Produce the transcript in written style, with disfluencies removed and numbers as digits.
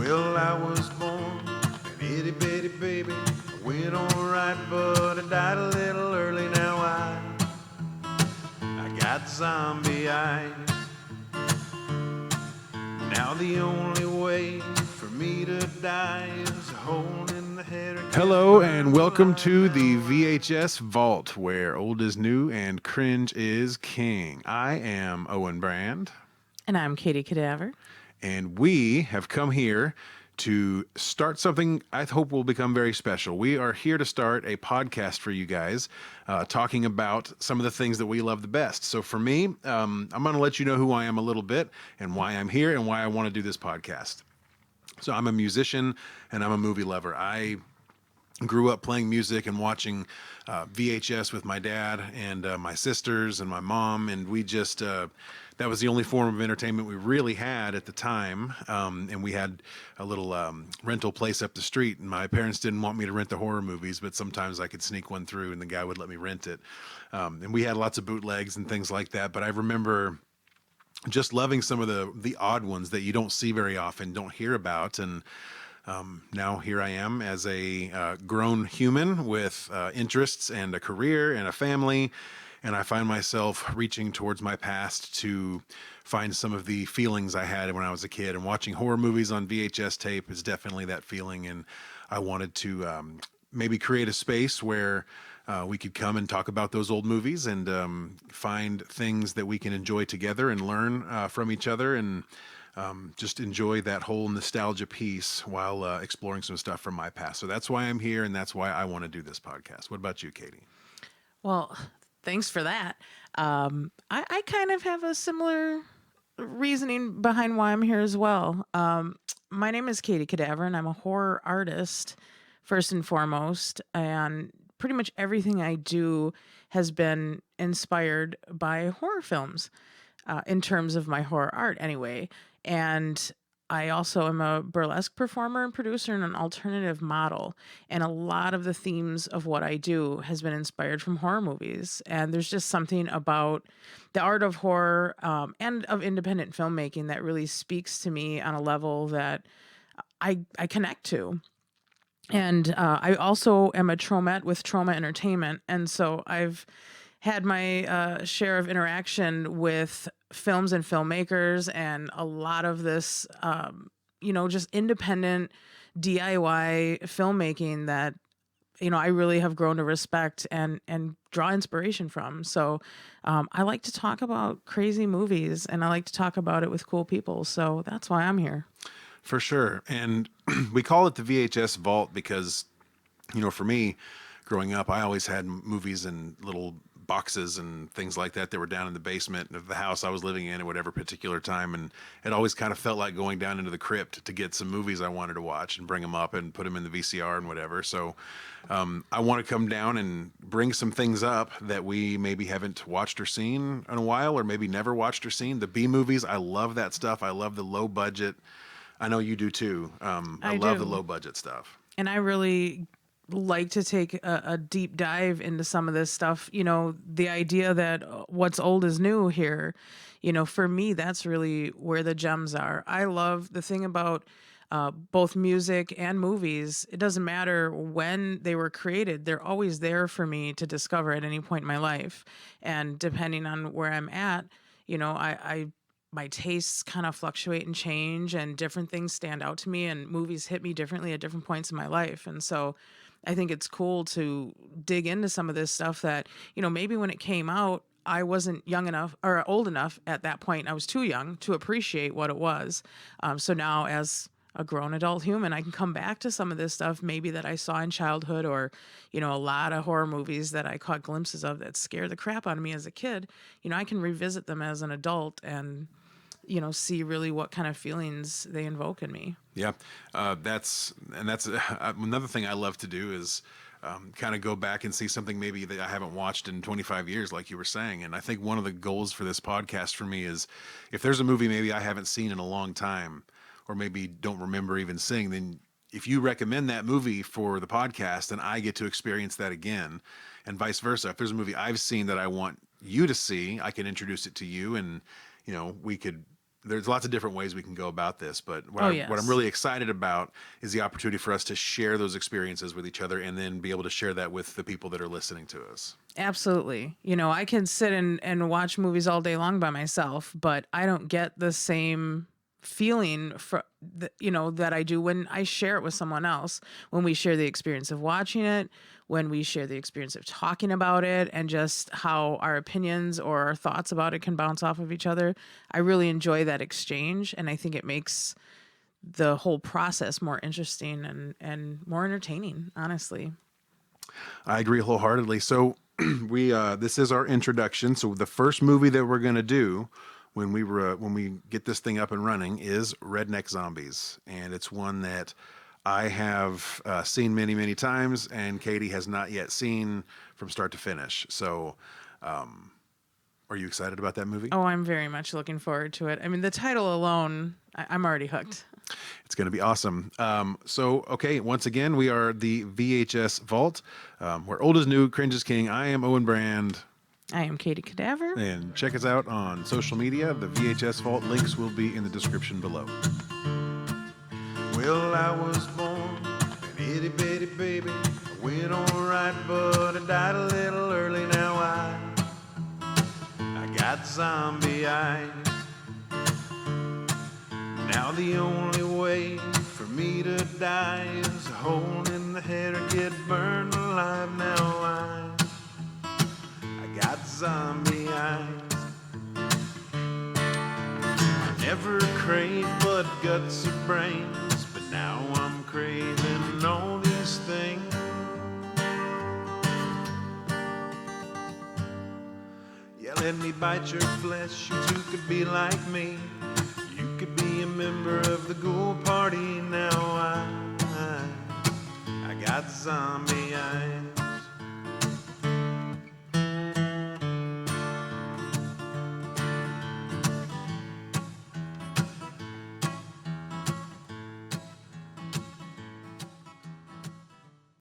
Well, I was born an itty bitty baby. I went on right, but I died a little early. Now I got zombie eyes. Now the only way for me to die is a hole in the head. Hello and welcome to the VHS Vault, where old is new and cringe is king. I am Owen Brand. And I'm Katie Cadaver. And we have come here to start something I hope will become very special. We are here to start a podcast for you guys, talking about some of the things that we love the best. So for me, I'm going to let you know who I am a little bit and why I'm here and why I want to do this podcast. So I'm a musician and I'm a movie lover. I grew up playing music and watching VHS with my dad and my sisters and my mom, and we just that was the only form of entertainment we really had at the time. And we had a little rental place up the street, and my parents didn't want me to rent the horror movies, but sometimes I could sneak one through and the guy would let me rent it. And we had lots of bootlegs and things like that, but I remember just loving some of the odd ones that you don't see very often, don't hear about. And now here I am as a grown human with interests and a career and a family, and I find myself reaching towards my past to find some of the feelings I had when I was a kid. And watching horror movies on VHS tape is definitely that feeling, and I wanted to maybe create a space where we could come and talk about those old movies and find things that we can enjoy together and learn from each other, and just enjoy that whole nostalgia piece while exploring some stuff from my past. So that's why I'm here, and that's why I want to do this podcast. What about you, Katie? Well, thanks for that. I kind of have a similar reasoning behind why I'm here as well. My name is Katie Cadaver, and I'm a horror artist, first and foremost, and pretty much everything I do has been inspired by horror films, in terms of my horror art anyway. And I also am a burlesque performer and producer and an alternative model. And a lot of the themes of what I do has been inspired from horror movies. And there's just something about the art of horror and of independent filmmaking that really speaks to me on a level that I connect to. And I also am a traumette with Trauma Entertainment. And so I've had my share of interaction with films and filmmakers and a lot of this, just independent DIY filmmaking that, I really have grown to respect and draw inspiration from. So I like to talk about crazy movies, and I like to talk about it with cool people. So that's why I'm here. For sure. And we call it the VHS Vault because, for me, growing up, I always had movies in little boxes and things like that were down in the basement of the house I was living in at whatever particular time. And it always kind of felt like going down into the crypt to get some movies I wanted to watch and bring them up and put them in the VCR and whatever. So I want to come down and bring some things up that we maybe haven't watched or seen in a while, or maybe never watched or seen. The B movies, I love that stuff. I love the low budget. I know you do too. I love the low budget stuff. And I really like to take a deep dive into some of this stuff. The idea that what's old is new here, for me, that's really where the gems are. I love the thing about both music and movies. It doesn't matter when they were created. They're always there for me to discover at any point in my life. And depending on where I'm at, my tastes kind of fluctuate and change, and different things stand out to me, and movies hit me differently at different points in my life. And so I think it's cool to dig into some of this stuff that, maybe when it came out, I wasn't young enough or old enough at that point. I was too young to appreciate what it was. So now, as a grown adult human, I can come back to some of this stuff maybe that I saw in childhood, or, a lot of horror movies that I caught glimpses of that scared the crap out of me as a kid. I can revisit them as an adult and see really what kind of feelings they invoke in me. Yeah, that's another thing I love to do is kind of go back and see something maybe that I haven't watched in 25 years, like you were saying. And I think one of the goals for this podcast for me is, if there's a movie maybe I haven't seen in a long time, or maybe don't remember even seeing, then if you recommend that movie for the podcast, then I get to experience that again, and vice versa. If there's a movie I've seen that I want you to see, I can introduce it to you, and we could there's lots of different ways we can go about this, but what, Oh, what I'm yes. really excited about is the opportunity for us to share those experiences with each other and then be able to share that with the people that are listening to us. Absolutely. I can sit and watch movies all day long by myself, but I don't get the same feeling that I do when I share it with someone else, when we share the experience of watching it, when we share the experience of talking about it, and just how our opinions or our thoughts about it can bounce off of each other. I really enjoy that exchange, and I think it makes the whole process more interesting and more entertaining, honestly. I agree wholeheartedly. So we this is our introduction. So the first movie that we're going to do when we get this thing up and running is Redneck Zombies, and it's one that I have seen many, many times, and Katie has not yet seen from start to finish. So, are you excited about that movie? Oh, I'm very much looking forward to it. I mean, the title alone, I'm already hooked. It's going to be awesome. Okay, once again, we are the VHS Vault. Where old is new, cringe is king. I am Owen Brand. I am Katie Cadaver. And check us out on social media. The VHS Vault links will be in the description below. Well, I was born an itty bitty baby. I went all right, but I died a little early. Now I got zombie eyes. Now the only way for me to die is a hole in the head or get burned alive. Now I got zombie eyes. I never craved blood, guts, or brains, but now I'm craving all these things. Yeah, let me bite your flesh. You too could be like me. You could be a member of the ghoul party. Now I got zombie